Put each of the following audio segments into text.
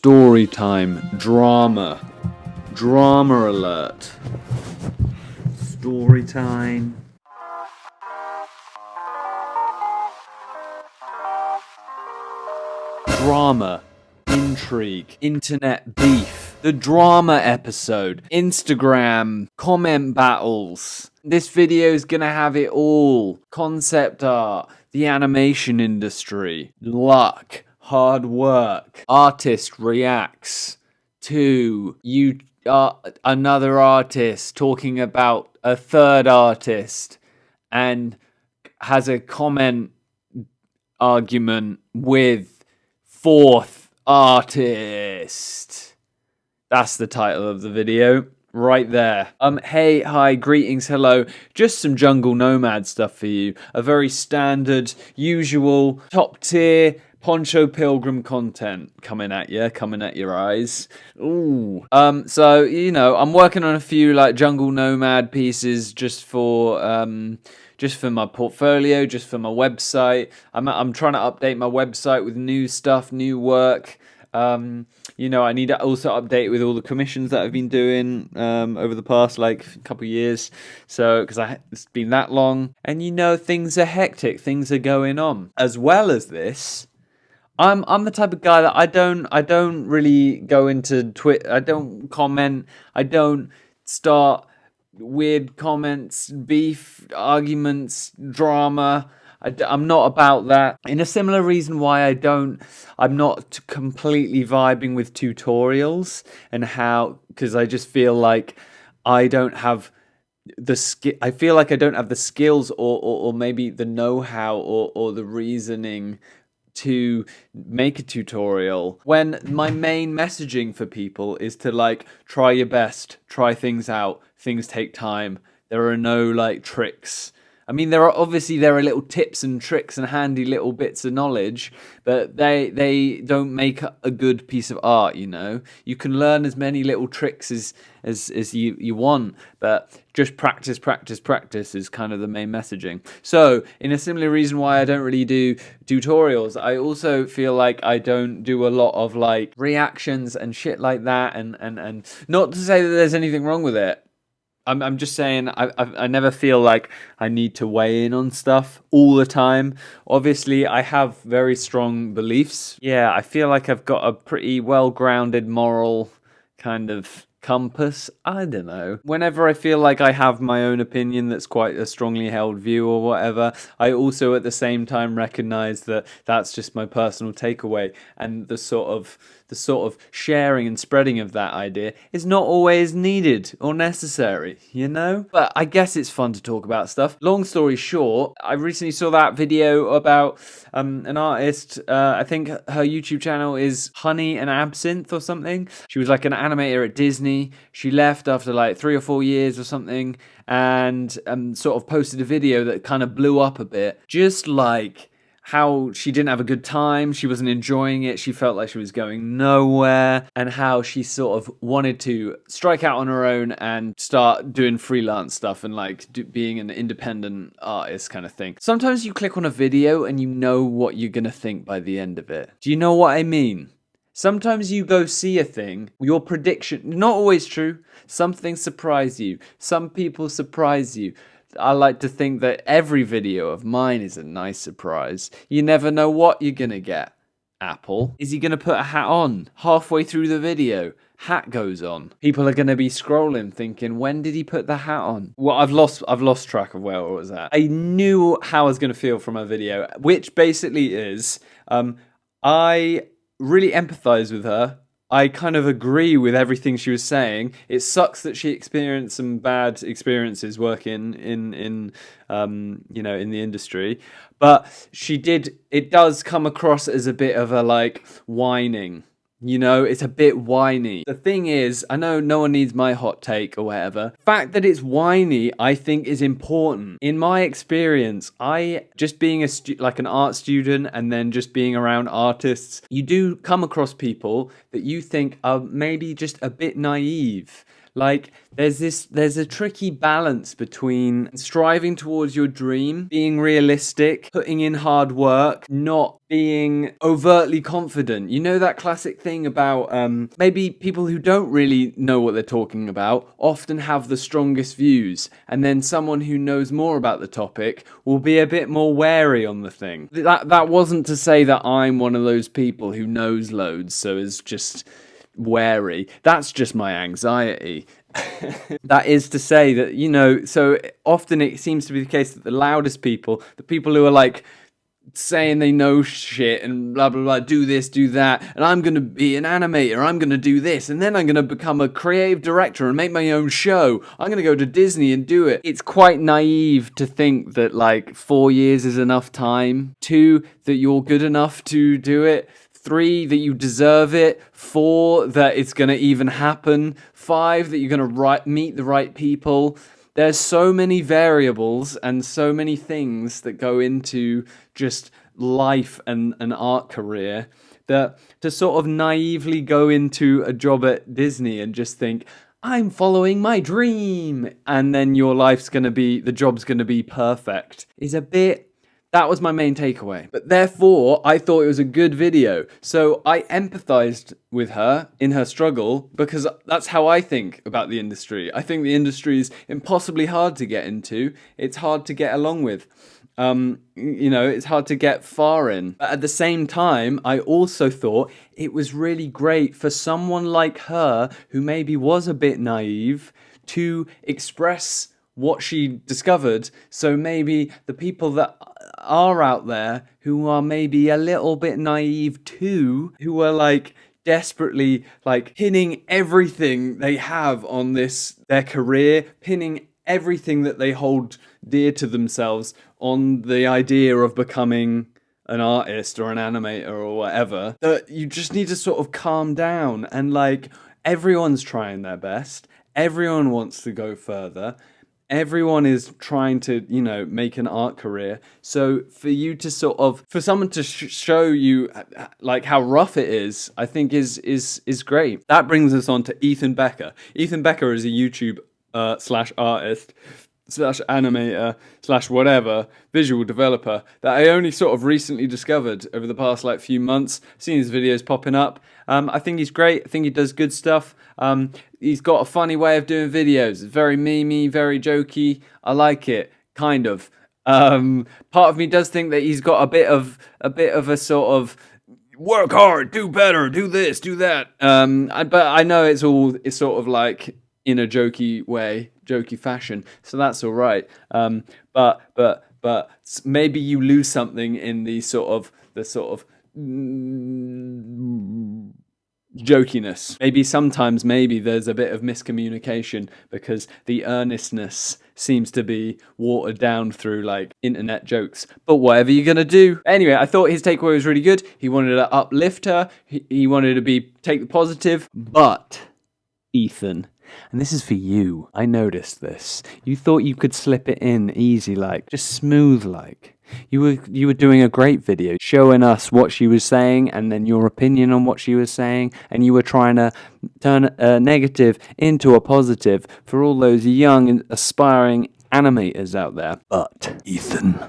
Story time. Drama. Drama alert. Story time. Drama. Intrigue. Internet beef. The drama episode. Instagram. Comment battles. This video is gonna have it all. Concept art. The animation industry. Luck. Hard work. Artist reacts to another artist talking about a third artist and has a comment argument with fourth artist. That's the title of the video right there. Hey, hi, greetings, hello. Just some jungle nomad stuff for you. A very standard, usual, top tier Poncho Pilgrim content coming at your eyes. Ooh. So, you know, I'm working on a few like jungle nomad pieces just for my portfolio, just for my website. I'm trying to update my website with new stuff, new work. You know, I need to also update with all the commissions that I've been doing over the past like couple of years. So, because it's been that long, and you know, things are hectic, things are going on. As well as this, I'm the type of guy that I don't really go into Twitter. I don't comment. I don't start weird comments, beef, arguments, drama. I'm not about that. In a similar reason why I'm not completely vibing with tutorials and because I just feel like I don't have I feel like I don't have the skills or maybe the know-how or the reasoning to make a tutorial, when my main messaging for people is to like try your best, try things out, things take time, there are no like tricks. I mean, there are little tips and tricks and handy little bits of knowledge, but they don't make a good piece of art, you know. You can learn as many little tricks as you want, but just practice is kind of the main messaging. So, in a similar reason why I don't really do tutorials, I also feel like I don't do a lot of like reactions and shit like that, and not to say that there's anything wrong with it. I'm just saying I never feel like I need to weigh in on stuff all the time. Obviously, I have very strong beliefs. Yeah, I feel like I've got a pretty well-grounded moral kind of compass. I don't know. Whenever I feel like I have my own opinion that's quite a strongly held view or whatever, I also at the same time recognize that that's just my personal takeaway, and the sort of sharing and spreading of that idea is not always needed or necessary, you know? But I guess it's fun to talk about stuff. Long story short, I recently saw that video about an artist. I think her YouTube channel is Honey and Absinthe or something. She was like an animator at Disney. She left after like 3 or 4 years or something, and sort of posted a video that kind of blew up a bit. Just like how she didn't have a good time, she wasn't enjoying it, she felt like she was going nowhere, and how she sort of wanted to strike out on her own and start doing freelance stuff and like being an independent artist kind of thing. Sometimes you click on a video and you know what you're gonna think by the end of it. Do you know what I mean? Sometimes you go see a thing, your prediction, not always true, some things surprise you, some people surprise you. I like to think that every video of mine is a nice surprise. You never know what you're gonna get. Apple, is he gonna put a hat on? Halfway through the video, hat goes on. People are gonna be scrolling thinking, when did he put the hat on? Well, I've lost track of where I was at. I knew how I was gonna feel from a video, which basically is, I really empathize with her. I kind of agree with everything she was saying. It sucks that she experienced some bad experiences working in you know, in the industry, but it does come across as a bit of a like whining. You know, it's a bit whiny. The thing is, I know no one needs my hot take or whatever. The fact that it's whiny, I think, is important. In my experience, just being like an art student and then just being around artists, you do come across people that you think are maybe just a bit naive. Like, there's a tricky balance between striving towards your dream, being realistic, putting in hard work, not being overtly confident. You know that classic thing about maybe people who don't really know what they're talking about often have the strongest views, and then someone who knows more about the topic will be a bit more wary on the thing. That wasn't to say that I'm one of those people who knows loads, so is just wary. That's just my anxiety. That is to say that, you know, so often it seems to be the case that the loudest people, the people who are like saying they know shit and blah blah blah, do this, do that, and I'm gonna be an animator, I'm gonna do this, and then I'm gonna become a creative director and make my own show, I'm gonna go to Disney and do it. It's quite naive to think that like 4 years is enough time, 2, that you're good enough to do it, 3, that you deserve it, 4, that it's going to even happen, 5, that you're going to meet the right people. There's so many variables and so many things that go into just life and an art career that to sort of naively go into a job at Disney and just think, I'm following my dream, and then your life's going to be, the job's going to be perfect, is a bit... That was my main takeaway. But therefore, I thought it was a good video. So I empathized with her in her struggle because that's how I think about the industry. I think the industry is impossibly hard to get into. It's hard to get along with. You know, it's hard to get far in. But at the same time, I also thought it was really great for someone like her who maybe was a bit naive to express what she discovered. So maybe the people that are out there who are maybe a little bit naive too, who are like desperately like pinning everything they have on their career, pinning everything that they hold dear to themselves on the idea of becoming an artist or an animator or whatever, that you just need to sort of calm down, and like everyone's trying their best, everyone wants to go further, everyone is trying to, you know, make an art career. So for you to sort of, for someone to show you like how rough it is, I think is great. That brings us on to Ethan Becker. Ethan Becker is a YouTube slash artist slash animator slash whatever, visual developer that I only sort of recently discovered over the past like few months. Seen his videos popping up. I think he's great. I think he does good stuff. He's got a funny way of doing videos. It's very memey, very jokey. I like it, kind of. Part of me does think that he's got a bit of a sort of work hard, do better, do this, do that. But I know it's sort of like in a jokey way, jokey fashion. So that's all right. But maybe you lose something in the sort of jokiness. Maybe there's a bit of miscommunication because the earnestness seems to be watered down through like internet jokes. But whatever you're gonna do. Anyway, I thought his takeaway was really good. He wanted to uplift her. He wanted to take the positive. But Ethan, and this is for you, I noticed this. You thought you could slip it in easy, like just smooth, like. You were doing a great video showing us what she was saying and then your opinion on what she was saying, and you were trying to turn a negative into a positive for all those young and aspiring animators out there. But Ethan,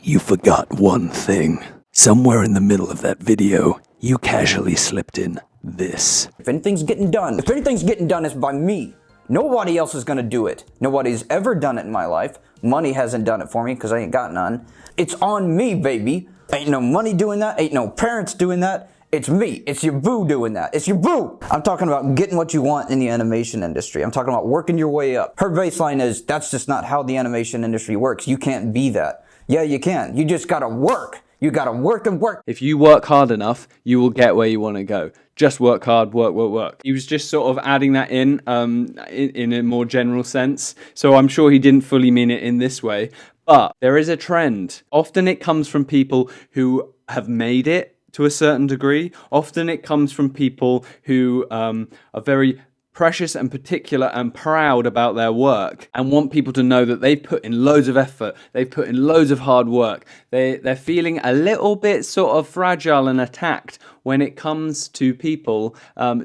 you forgot one thing. Somewhere in the middle of that video, you casually slipped in this. If anything's getting done, it's by me. Nobody else is gonna do it. Nobody's ever done it in my life. Money hasn't done it for me because I ain't got none. It's on me, baby. Ain't no money doing that. Ain't no parents doing that. It's me. It's your boo doing that. It's your boo. I'm talking about getting what you want in the animation industry. I'm talking about working your way up. Her baseline is, that's just not how the animation industry works. You can't be that. Yeah, you can. You just gotta work. You gotta work and work. If you work hard enough, you will get where you want to go. Just work hard, work. He was just sort of adding that in a more general sense. So I'm sure he didn't fully mean it in this way. But there is a trend. Often it comes from people who have made it to a certain degree. Often it comes from people who are very precious and particular and proud about their work and want people to know that they've put in loads of effort, they've put in loads of hard work. They're feeling a little bit sort of fragile and attacked when it comes to people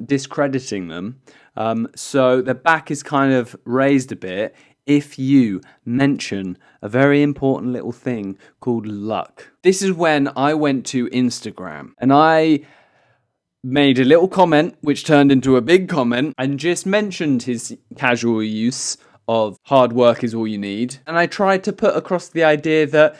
discrediting them. So their back is kind of raised a bit if you mention a very important little thing called luck. This is when I went to Instagram and I made a little comment which turned into a big comment and just mentioned his casual use of hard work is all you need. And I tried to put across the idea that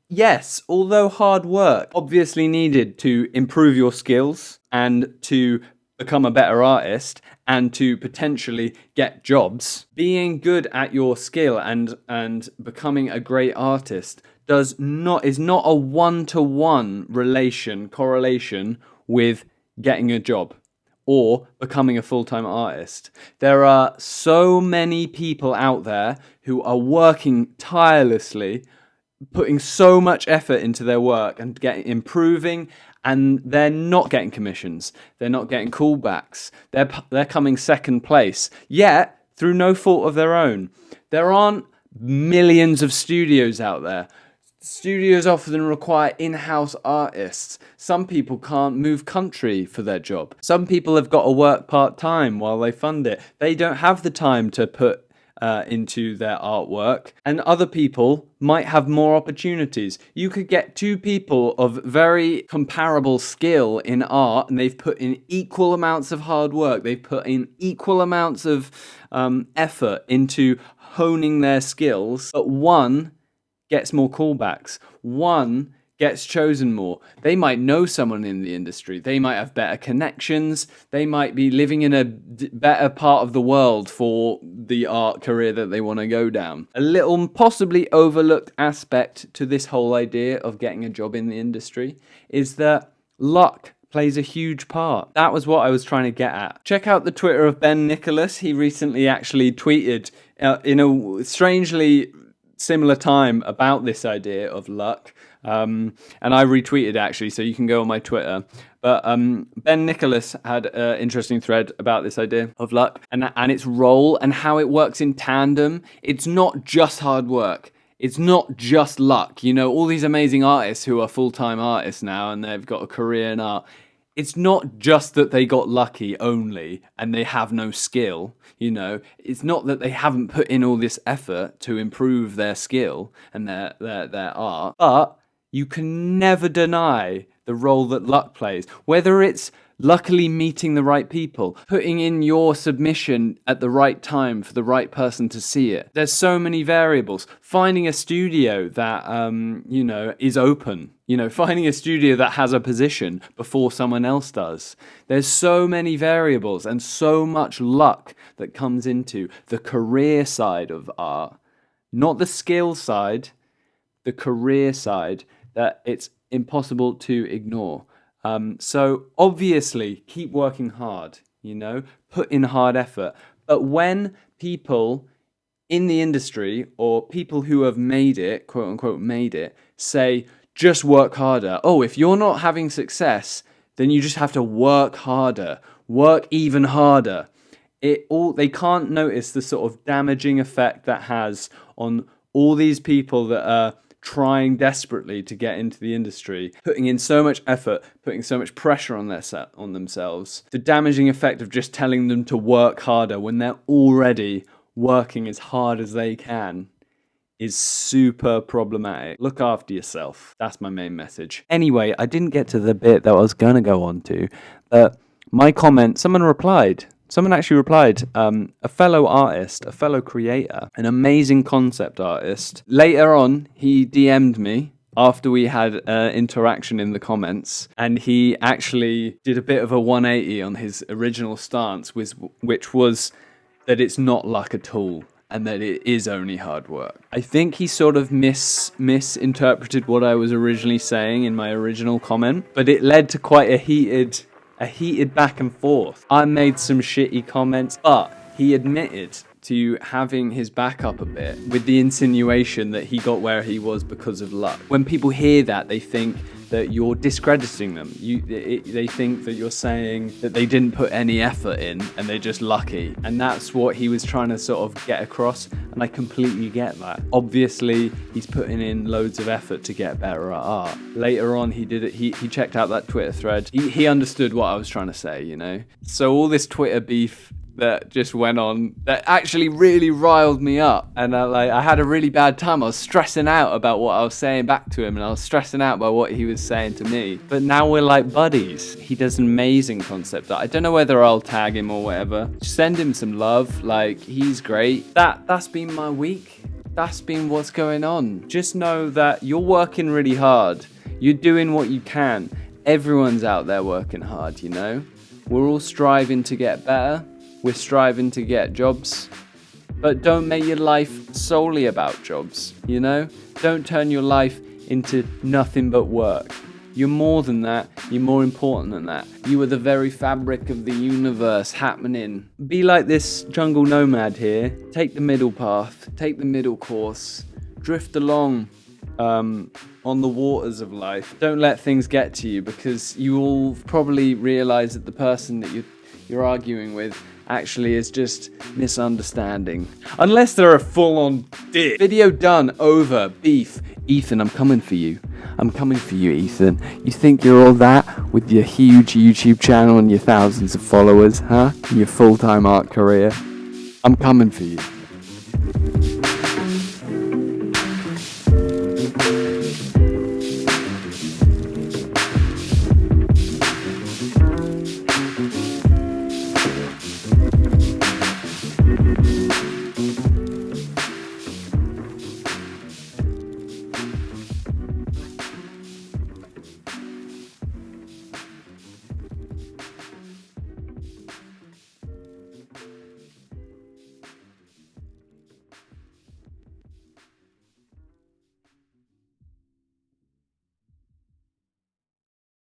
yes, although hard work obviously needed to improve your skills and to become a better artist and to potentially get jobs, being good at your skill and becoming a great artist is not a one-to-one correlation with getting a job or becoming a full-time artist. There are so many people out there who are working tirelessly, putting so much effort into their work and improving, and they're not getting commissions. They're not getting callbacks. They're coming second place, yet through no fault of their own. There aren't millions of studios out there. Studios often require in-house artists. Some people can't move country for their job. Some people have got to work part-time while they fund it. They don't have the time to put into their artwork, and other people might have more opportunities. You could get two people of very comparable skill in art and they've put in equal amounts of hard work, they've put in equal amounts of effort into honing their skills, but one gets more callbacks, one gets chosen more. They might know someone in the industry, they might have better connections, they might be living in a better part of the world for the art career that they want to go down. A little possibly overlooked aspect to this whole idea of getting a job in the industry is that luck plays a huge part. That was what I was trying to get at. Check out the Twitter of Ben Nicholas. He recently actually tweeted in a strangely similar time about this idea of luck. And I retweeted actually, so you can go on my Twitter. But Ben Nicholas had an interesting thread about this idea of luck and its role and how it works in tandem. It's not just hard work. It's not just luck. You know, all these amazing artists who are full-time artists now and they've got a career in art. It's not just that they got lucky only and they have no skill, you know. It's not that they haven't put in all this effort to improve their skill and their art, but you can never deny the role that luck plays. Whether it's luckily meeting the right people, putting in your submission at the right time for the right person to see it. There's so many variables. Finding a studio that, is open. You know, finding a studio that has a position before someone else does. There's so many variables and so much luck that comes into the career side of art. Not the skill side, the career side, that it's impossible to ignore. So obviously keep working hard, you know, put in hard effort. But when people in the industry or people who have made it, quote unquote, made it, say, just work harder. Oh, if you're not having success, then you just have to work harder, work even harder. They can't notice the sort of damaging effect that has on all these people that are trying desperately to get into the industry, putting in so much effort, putting so much pressure on themselves. The damaging effect of just telling them to work harder when they're already working as hard as they can is super problematic. Look after yourself. That's my main message. Anyway, I didn't get to the bit that I was going to go on to, but my comment, someone actually replied, a fellow artist, a fellow creator, an amazing concept artist. Later on, he DM'd me after we had interaction in the comments, and he actually did a bit of a 180 on his original stance, which was that it's not luck at all, and that it is only hard work. I think he sort of misinterpreted what I was originally saying in my original comment, but it led to quite a heated back and forth. I made some shitty comments, but he admitted to having his back up a bit with the insinuation that he got where he was because of luck. When people hear that, they think that you're discrediting them. They think that you're saying that they didn't put any effort in and they're just lucky. And that's what he was trying to sort of get across. And I completely get that. Obviously, he's putting in loads of effort to get better at art. Later on, he did it. He checked out that Twitter thread. He understood what I was trying to say, you know? So all this Twitter beef that just went on that actually really riled me up, and I had a really bad time. I was stressing out about what I was saying back to him, and I was stressing out by what he was saying to me. But now we're like buddies. He does an amazing concept art. I don't know whether I'll tag him or whatever. Send him some love. Like, he's great. That's been my week. That's been what's going on. Just know that you're working really hard. You're doing what you can. Everyone's out there working hard, you know? We're all striving to get better. We're striving to get jobs, but don't make your life solely about jobs, you know? Don't turn your life into nothing but work. You're more than that. You're more important than that. You are the very fabric of the universe happening. Be like this jungle nomad here. Take the middle path. Take the middle course. Drift along on the waters of life. Don't let things get to you, because you will probably realize that the person that you're arguing with actually is just misunderstanding. Unless they're a full-on dick. Video done, over, beef. Ethan, I'm coming for you. I'm coming for you, Ethan. You think you're all that with your huge YouTube channel and your thousands of followers, huh? And your full-time art career? I'm coming for you.